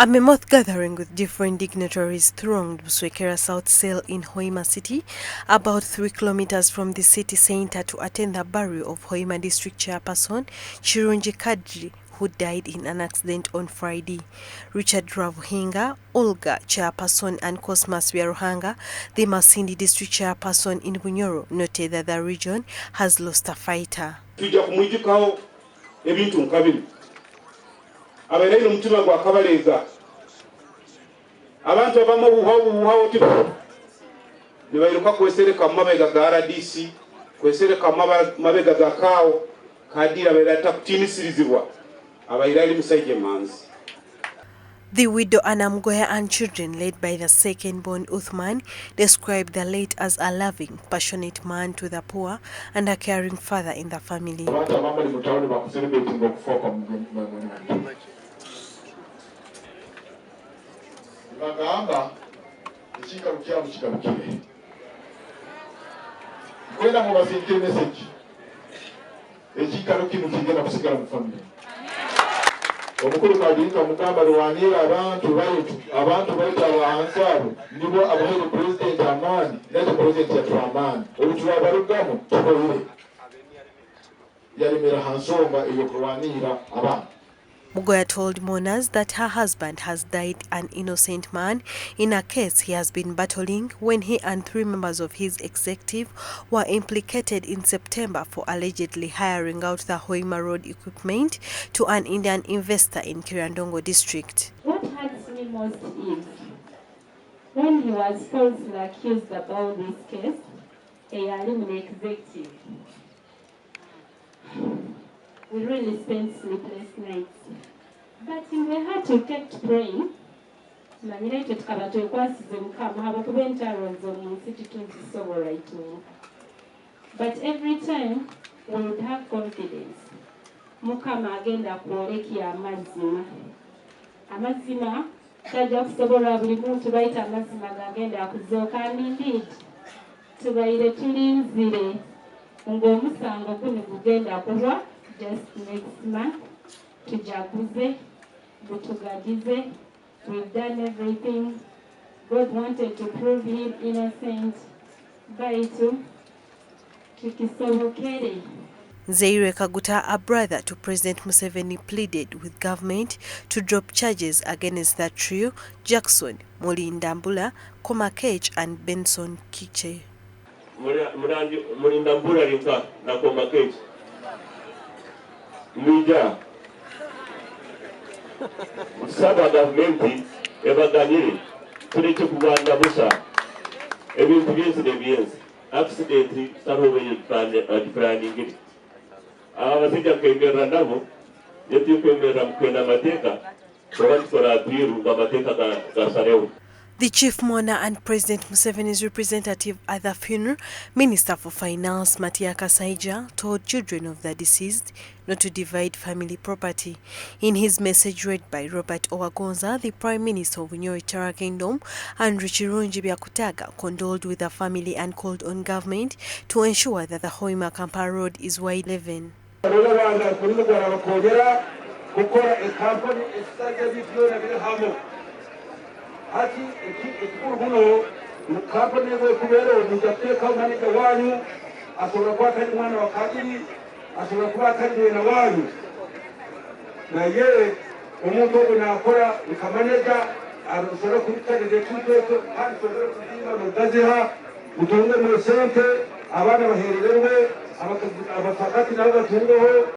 A mammoth gathering with different dignitaries thronged Buswekera South Cell in Hoima City, about 3 kilometers from the city centre, to attend the burial of Hoima District Chairperson Chirunji Kadri, who died in an accident on Friday. Richard Ravuhinga, Olga Chairperson, and Cosmas Ruhanga, the Masindi District Chairperson in Bunyoro, noted that the region has lost a fighter. Abantu abamu buhawo tipo nibayiruka kwesereka mabega ga RDC kwesereka mabega ga kawo kadira belata kutinisizibwa abayirali musaije manzi. The widow Anamgoya and children, led by the second-born Uthman, described the late as a loving, passionate man to the poor and a caring father in the family. Bagamba ikikarukira mu kigarukire kwenda mu basintire message ikikarukira mu kigenda kusigara mu family omukuru kadinga mugamba rwanira abantu bayita abahansabo nibo abahere president amani n'ete president ya Tramani obutuwa barugamo tukoye yalimira hansonga iyo kurwanira abantu. Mugoya told mourners that her husband has died an innocent man in a case he has been battling when he and 3 members of his executive were implicated in September for allegedly hiring out the Hoima road equipment to an Indian investor in Kirandongo district. What hurts me most is when he was falsely accused about this case, a alumni executive. We really spent sleepless nights. But we had to keep praying. But every time we would have confidence. Mukama agenda kuolekya amazima. Amazima tajja kusobola buli muntu bayita amazima gagenda kuzooka, and indeed tubaire tulinzire ng'omusango guno gugenda kulwa just next month. Tujaguze, butugagize, we've done everything. God wanted to prove him innocent. Baitu tukisobokere. Zaire Kaguta, a brother to President Museveni, pleaded with government to drop charges against the trio: Jackson Mulindambula, Komakech, and Benson Kiche. Mulindambula rinka na Komakech Mija Saba government ebaganyiri tureke kubanda busa ebintu byose accident tahobe planning abasijja kwemera nabo yetu kwemera mkwenda mateka kubakora biru bamateka gasarewo. The chief mourner and President Museveni's representative at the funeral, Minister for Finance Matiaka Saija, told children of the deceased not to divide family property. In his message read by Robert Owagonza, the Prime Minister of Bunyoro Kingdom, Andrew Chirunji Byakutaga, condoled with the family and called on government to ensure that the Hoima Kampala Road is wide living. Hati ekikuru kampani kubera omugateka manager wanyu asobola kuba atali mwana wa kabiri, asobola kuba atali na wanyu, naye omuntu ogwo nakola nkamanager asobola kubitanira ekintu ekyo kandi asobola kuzinga nogaziha utunge mu sente abaana baherererwe abafakati nabo batungeho.